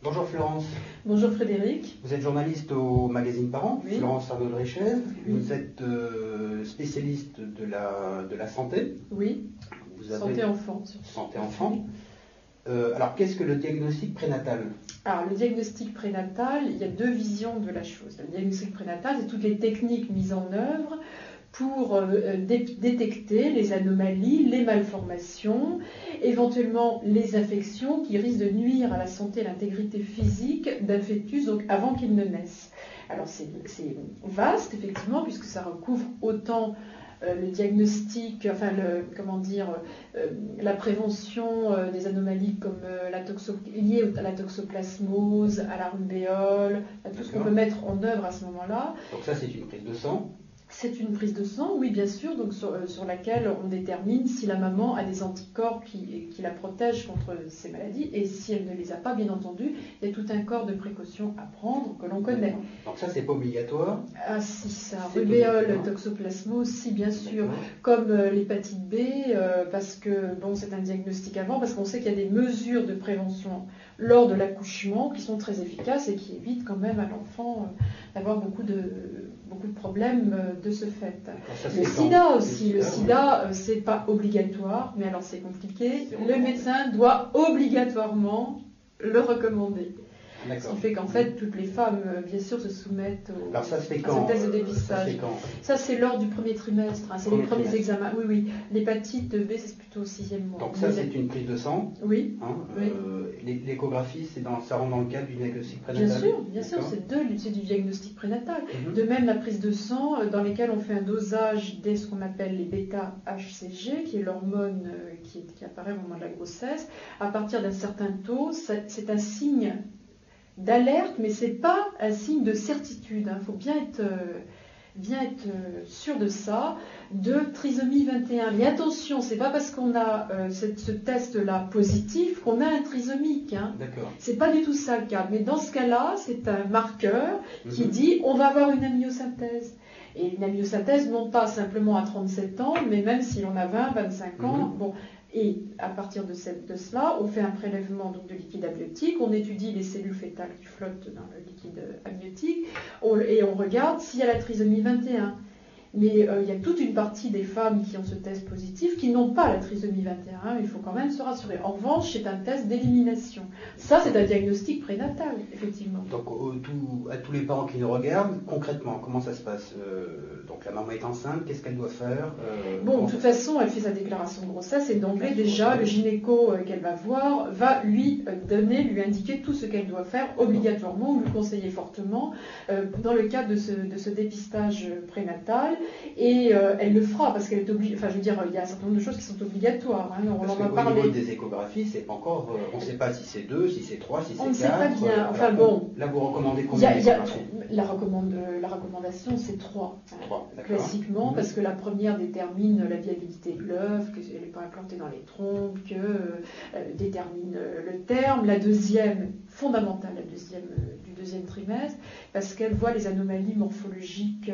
Bonjour Florence. Bonjour Frédéric. Vous êtes journaliste au magazine Parents, Oui. Florence Arnaud-Dréchel. Oui. Vous êtes spécialiste de la santé. Oui, Vous avez... santé enfant. Santé enfant. Alors qu'est-ce que le diagnostic prénatal? Alors le diagnostic prénatal, il y a deux visions de la chose. Le diagnostic prénatal, c'est toutes les techniques mises en œuvre pour détecter les anomalies, les malformations, éventuellement les infections qui risquent de nuire à la santé et à l'intégrité physique d'un fœtus donc avant qu'il ne naisse. Alors c'est vaste effectivement puisque ça recouvre autant le diagnostic, enfin la prévention des anomalies comme liées à la toxoplasmose, à la rubéole, à tout ce qu'on peut mettre en œuvre à ce moment-là. Donc ça c'est une prise de sang. C'est une prise de sang, oui bien sûr, donc sur laquelle on détermine si la maman a des anticorps qui la protègent contre ces maladies, et si elle ne les a pas, bien entendu, il y a tout un corps de précaution à prendre que l'on connaît. Donc ça c'est pas obligatoire. Ah si, ça, rubéole, toxoplasmose, si bien sûr, comme l'hépatite B, parce que bon, c'est un diagnostic avant, parce qu'on sait qu'il y a des mesures de prévention lors de l'accouchement qui sont très efficaces et qui évitent quand même à l'enfant d'avoir beaucoup de problèmes de ce fait. Le sida aussi, le sida c'est pas obligatoire, mais alors c'est compliqué. Le médecin doit obligatoirement le recommander. Ce qui fait qu'en fait, toutes les femmes, bien sûr, se soumettent à ce test de dépistage. Ça, c'est lors du premier trimestre. Hein, c'est les premiers examens. Oui, oui. L'hépatite B, c'est plutôt au 6e mois. Donc ça, c'est une prise de sang. Oui. Hein, oui. L'échographie, ça rentre dans le cadre du diagnostic prénatal. Bien sûr, c'est du diagnostic prénatal. De même, la prise de sang, dans lesquelles on fait un dosage dès ce qu'on appelle les bêta-HCG, qui est l'hormone qui apparaît au moment de la grossesse. À partir d'un certain taux, c'est un signe d'alerte, mais c'est pas un signe de certitude. Il faut bien être sûr de ça, de trisomie 21. Mais attention, c'est pas parce qu'on a ce test-là positif qu'on a un trisomique. Hein. D'accord. C'est pas du tout ça le cas. Mais dans ce cas-là, c'est un marqueur qui dit on va avoir une amniosynthèse. Et une amniosynthèse, non pas simplement à 37 ans, mais même si on a 20, 25 ans. Bon. Et à partir de cela, on fait un prélèvement donc, de liquide amniotique, on étudie les cellules fœtales qui flottent dans le liquide amniotique, et on regarde s'il y a la trisomie 21. Mais il y a toute une partie des femmes qui ont ce test positif qui n'ont pas la trisomie 21, il faut quand même se rassurer. En revanche, c'est un test d'élimination. Ça, c'est un diagnostic prénatal, effectivement. Donc, à tous les parents qui nous regardent, concrètement, comment ça se passe? Donc, la maman est enceinte, qu'est-ce qu'elle doit faire? Bon, de toute façon, elle fait sa déclaration de grossesse et d'emblée, déjà, le gynéco qu'elle va voir va lui indiquer tout ce qu'elle doit faire obligatoirement ou lui conseiller fortement dans le cadre de ce dépistage prénatal. Et elle le fera parce qu'elle est obligée. Enfin, je veux dire, il y a un certain nombre de choses qui sont obligatoires. Hein, parce qu'au niveau des échographies, c'est pas encore. On ne sait pas si c'est 2, si c'est 3, si c'est 4. On ne sait pas bien. Enfin bon. Là, vous recommandez combien la recommandation, c'est 3. 3, classiquement, parce que la première détermine la viabilité de l'œuf, qu'elle n'est pas implantée dans les trompes, détermine le terme. La deuxième, fondamentale, du deuxième trimestre, parce qu'elle voit les anomalies morphologiques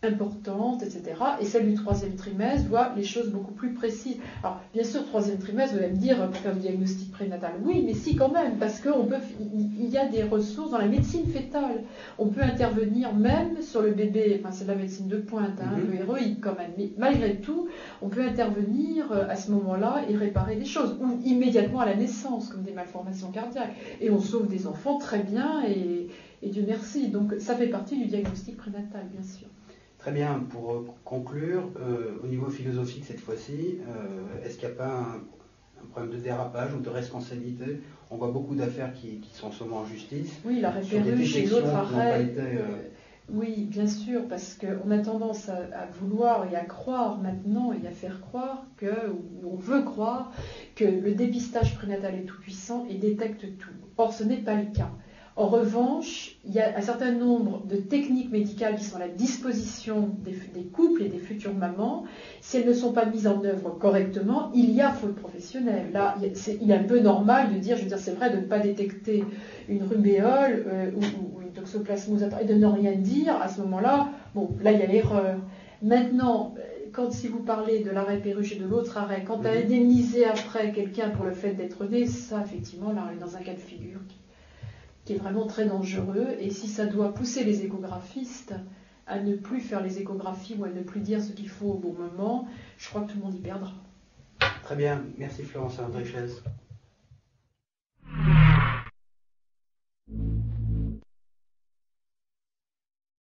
importantes, etc. Et celle du troisième trimestre voit les choses beaucoup plus précises. Alors, bien sûr, troisième trimestre, vous allez me dire, pour faire du diagnostic prénatal, oui, mais si quand même, parce qu'il y a des ressources dans la médecine fœtale. On peut intervenir même sur le bébé, enfin c'est de la médecine de pointe, un peu héroïque quand même, mais malgré tout, on peut intervenir à ce moment-là et réparer des choses, ou immédiatement à la naissance, comme des malformations cardiaques. Et on sauve des enfants très bien, et Dieu merci. Donc ça fait partie du diagnostic prénatal, bien sûr. Très bien, pour conclure, au niveau philosophique cette fois-ci, est-ce qu'il n'y a pas un problème de dérapage ou de responsabilité? On voit beaucoup d'affaires qui sont souvent en justice. Oui, la référence chez l'autre arrêt. Oui, bien sûr, parce qu'on a tendance à vouloir et à croire maintenant et à faire croire ou on veut croire que le dépistage prénatal est tout puissant et détecte tout. Or, ce n'est pas le cas. En revanche, il y a un certain nombre de techniques médicales qui sont à la disposition des couples et des futures mamans. Si elles ne sont pas mises en œuvre correctement, il y a faute professionnelle. Là, il est un peu normal de dire, c'est vrai de ne pas détecter une rubéole ou une toxoplasmose et de ne rien dire. À ce moment-là, là, il y a l'erreur. Maintenant, si vous parlez de l'arrêt Perruche et de l'autre arrêt, quant à indemniser après quelqu'un pour le fait d'être né, ça, effectivement, là, on est dans un cas de figure qui est vraiment très dangereux. Et si ça doit pousser les échographistes à ne plus faire les échographies ou à ne plus dire ce qu'il faut au bon moment, je crois que tout le monde y perdra. Très bien, merci Florence André-Chaise.